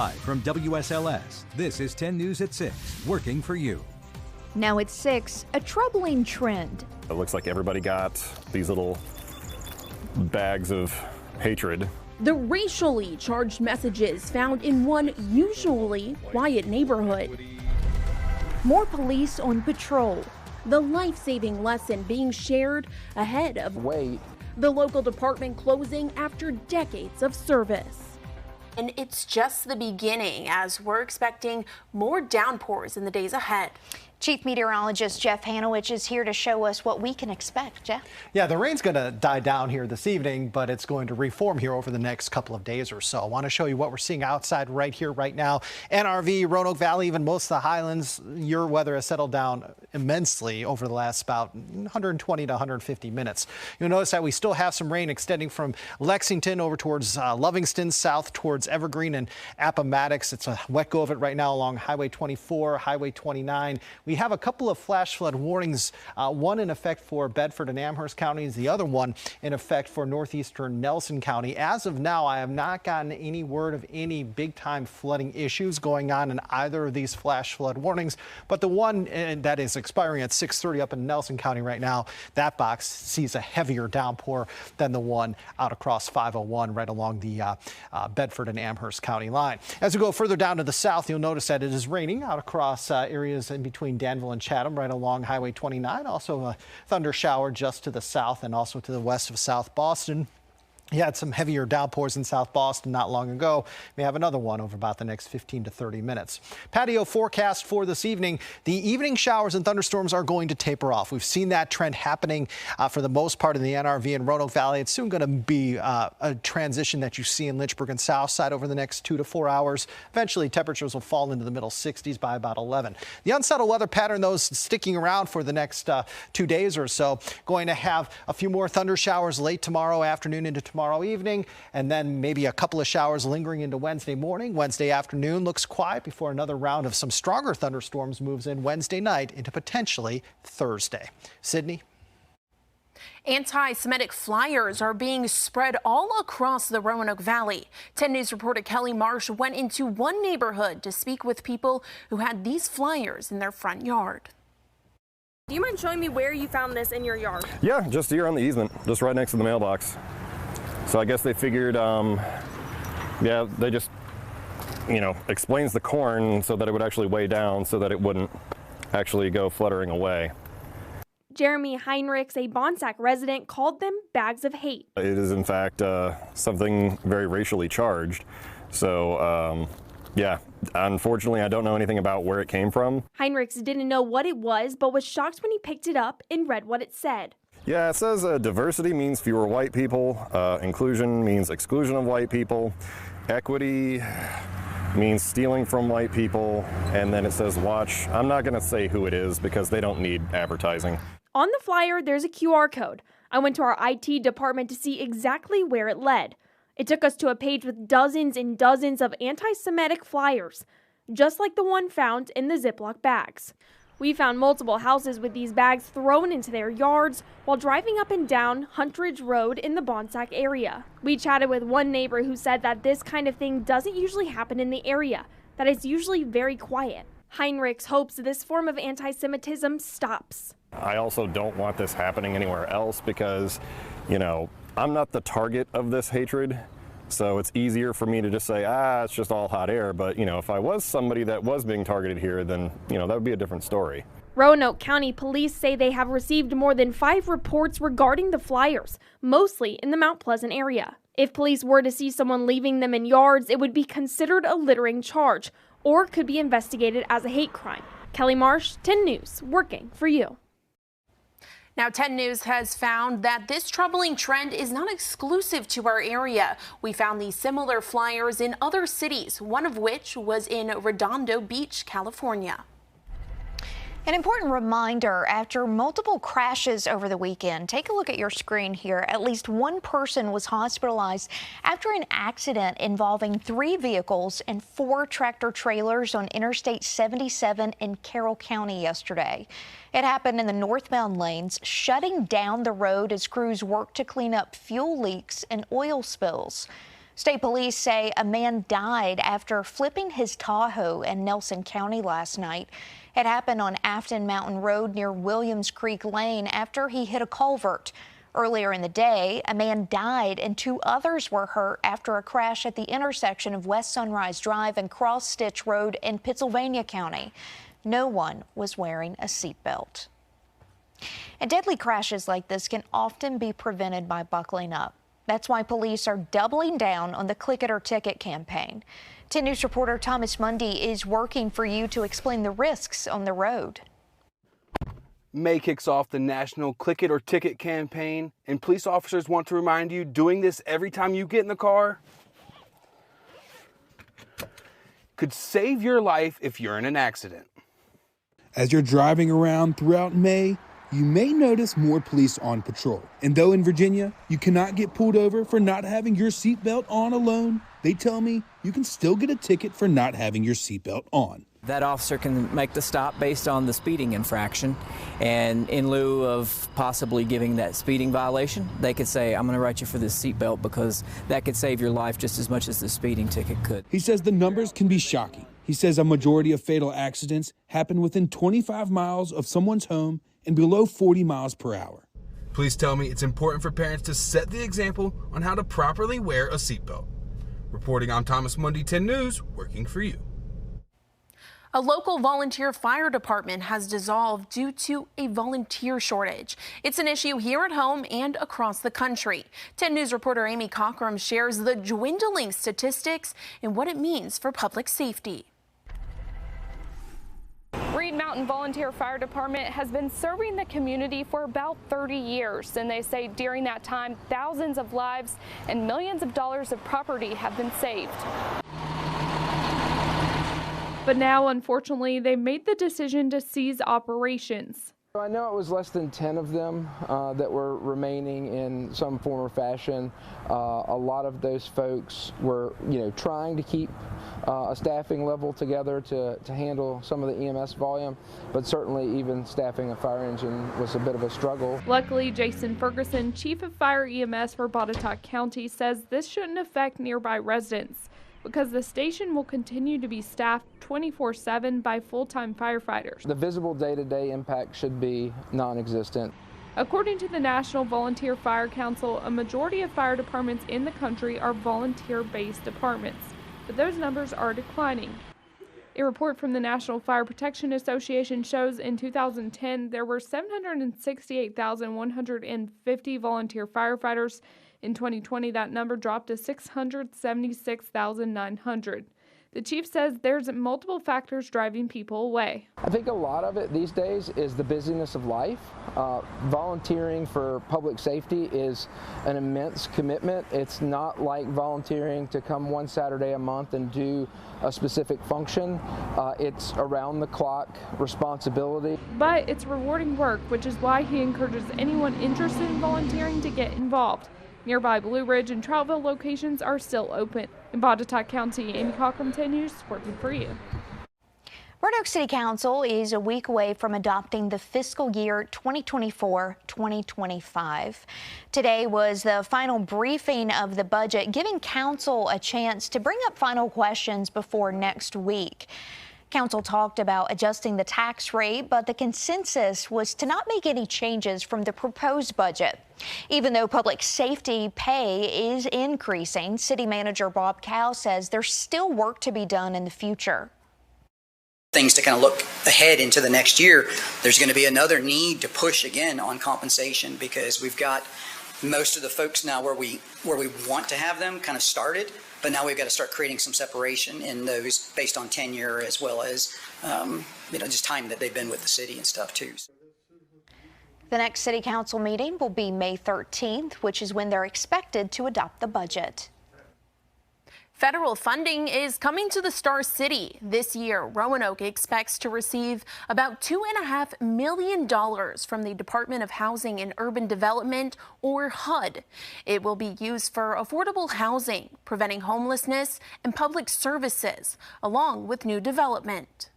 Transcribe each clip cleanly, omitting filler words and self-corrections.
Live from WSLS, this is 10 News at 6, working for you. Now at 6, a troubling trend. It looks like everybody got these little bags of hatred. The racially charged messages found in one usually quiet neighborhood. More police on patrol. The life-saving lesson being shared ahead of the local department closing after decades of service. And it's just the beginning, as we're expecting more downpours in the days ahead. Chief Meteorologist Jeff Hanowich is here to show us what we can expect. Jeff? Yeah, the rain's going to die down here this evening, but it's going to reform here over the next couple of days or so. I want to show you what we're seeing outside right here, right now. NRV, Roanoke Valley, even most of the highlands, your weather has settled down immensely over the last about 120 to 150 minutes. You'll notice that we still have some rain extending from Lexington over towards Lovingston, south towards Evergreen and Appomattox. It's a wet go of it right now along Highway 24, Highway 29. We have a couple of flash flood warnings, one in effect for Bedford and Amherst counties, the other one in effect for northeastern Nelson County. As of now, I have not gotten any word of any big time flooding issues going on in either of these flash flood warnings. But the one that is expiring at 6:30 up in Nelson County right now, that box sees a heavier downpour than the one out across 501 right along the Bedford and Amherst County line. As we go further down to the south, you'll notice that it is raining out across areas in between Danville and Chatham right along Highway 29. Also a thunder shower just to the south and also to the west of South Boston. You had some heavier downpours in South Boston not long ago. We have another one over about the next 15 to 30 minutes. Patio forecast for this evening. The evening showers and thunderstorms are going to taper off. We've seen that trend happening for the most part in the NRV and Roanoke Valley. It's soon going to be a transition that you see in Lynchburg and Southside over the next 2 to 4 hours. Eventually, temperatures will fall into the middle 60s by about 11. The unsettled weather pattern, though, is sticking around for the next 2 days or so. Going to have a few more thunder showers late tomorrow afternoon into tomorrow evening, and then maybe a couple of showers lingering into Wednesday morning. Wednesday afternoon looks quiet before another round of some stronger thunderstorms moves in Wednesday night into potentially Thursday. Sydney? Anti-Semitic flyers are being spread all across the Roanoke Valley. 10 News reporter Kelly Marsh went into one neighborhood to speak with people who had these flyers in their front yard. Do you mind showing me where you found this in your yard? Yeah, just here on the easement, just right next to the mailbox. So I guess they figured, yeah, they just, explains the corn so that it would actually weigh down so that it wouldn't actually go fluttering away. Jeremy Heinrichs, a Bonsack resident, called them bags of hate. It is, in fact, something very racially charged. So, yeah, unfortunately, I don't know anything about where it came from. Heinrichs didn't know what it was, but was shocked when he picked it up and read what it said. Yeah, it says diversity means fewer white people, inclusion means exclusion of white people, equity means stealing from white people, and then it says watch. I'm not going to say who it is because they don't need advertising. On the flyer, there's a QR code. I went to our IT department to see exactly where it led. It took us to a page with dozens and dozens of anti-Semitic flyers, just like the one found in the Ziploc bags. We found multiple houses with these bags thrown into their yards while driving up and down Huntridge Road in the Bonsack area. We chatted with one neighbor who said that this kind of thing doesn't usually happen in the area, that it's usually very quiet. Heinrichs hopes this form of anti-Semitism stops. I also don't want this happening anywhere else because, I'm not the target of this hatred. So it's easier for me to just say, it's just all hot air. But, if I was somebody that was being targeted here, then, that would be a different story. Roanoke County Police say they have received more than 5 reports regarding the flyers, mostly in the Mount Pleasant area. If police were to see someone leaving them in yards, it would be considered a littering charge or could be investigated as a hate crime. Kelly Marsh, 10 News, working for you. Now, 10 News has found that this troubling trend is not exclusive to our area. We found these similar flyers in other cities, one of which was in Redondo Beach, California. An important reminder, after multiple crashes over the weekend, take a look at your screen here. At least one person was hospitalized after an accident involving 3 vehicles and 4 tractor trailers on Interstate 77 in Carroll County yesterday. It happened in the northbound lanes, shutting down the road as crews worked to clean up fuel leaks and oil spills. State police say a man died after flipping his Tahoe in Nelson County last night. It happened on Afton Mountain Road near Williams Creek Lane after he hit a culvert. Earlier in the day, a man died and 2 others were hurt after a crash at the intersection of West Sunrise Drive and Cross Stitch Road in Pittsylvania County. No one was wearing a seatbelt. And deadly crashes like this can often be prevented by buckling up. That's why police are doubling down on the Click It or Ticket campaign. 10 News reporter Thomas Mundy is working for you to explain the risks on the road. May kicks off the national Click It or Ticket campaign, and police officers want to remind you doing this every time you get in the car could save your life if you're in an accident. As you're driving around throughout May, you may notice more police on patrol. And though in Virginia, you cannot get pulled over for not having your seatbelt on alone, they tell me you can still get a ticket for not having your seatbelt on. That officer can make the stop based on the speeding infraction, and in lieu of possibly giving that speeding violation, they could say, I'm going to write you for this seatbelt, because that could save your life just as much as the speeding ticket could. He says the numbers can be shocking. He says a majority of fatal accidents happen within 25 miles of someone's home and below 40 miles per hour. Police tell me it's important for parents to set the example on how to properly wear a seatbelt. Reporting, I'm Thomas Mundy, 10 News, working for you. A local volunteer fire department has dissolved due to a volunteer shortage. It's an issue here at home and across the country. 10 News reporter Amy Cockrum shares the dwindling statistics and what it means for public safety. Reed Mountain Volunteer Fire Department has been serving the community for about 30 years, and they say during that time, thousands of lives and millions of dollars of property have been saved. But now, unfortunately, they made the decision to cease operations. I know it was less than 10 of them that were remaining in some form or fashion. A lot of those folks were, trying to keep a staffing level together to handle some of the EMS volume, but certainly even staffing a fire engine was a bit of a struggle. Luckily, Jason Ferguson, Chief of Fire EMS for Botetourt County, says this shouldn't affect nearby residents, because the station will continue to be staffed 24/7 by full-time firefighters. The visible day-to-day impact should be non-existent. According to the National Volunteer Fire Council, a majority of fire departments in the country are volunteer-based departments, but those numbers are declining. A report from the National Fire Protection Association shows in 2010 there were 768,150 volunteer firefighters. In 2020, that number dropped to 676,900. The chief says there's multiple factors driving people away. I think a lot of it these days is the busyness of life. Volunteering for public safety is an immense commitment. It's not like volunteering to come one Saturday a month and do a specific function. It's around the clock responsibility. But it's rewarding work, which is why he encourages anyone interested in volunteering to get involved. Nearby Blue Ridge and Troutville locations are still open. In Botetourt County, Amy Cockrum, 10 News, working for you. Roanoke City Council is a week away from adopting the fiscal year 2024-2025. Today was the final briefing of the budget, giving council a chance to bring up final questions before next week. Council talked about adjusting the tax rate, but the consensus was to not make any changes from the proposed budget. Even though public safety pay is increasing, City Manager Bob Cow says there's still work to be done in the future. Things to kind of look ahead into the next year, there's going to be another need to push again on compensation, because we've got most of the folks now where we want to have them kind of started. But now we've got to start creating some separation in those based on tenure, as well as, just time that they've been with the city and stuff too. The next City Council meeting will be May 13th, which is when they're expected to adopt the budget. Federal funding is coming to the Star City this year. Roanoke expects to receive about $2.5 million from the Department of Housing and Urban Development, or HUD. It will be used for affordable housing, preventing homelessness, and public services, along with new development.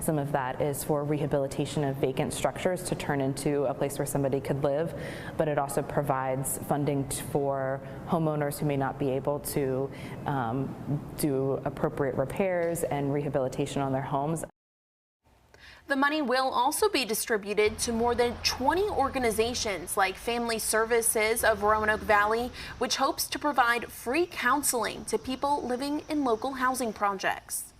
Some of that is for rehabilitation of vacant structures to turn into a place where somebody could live, but it also provides funding for homeowners who may not be able to do appropriate repairs and rehabilitation on their homes. The money will also be distributed to more than 20 organizations like Family Services of Roanoke Valley, which hopes to provide free counseling to people living in local housing projects.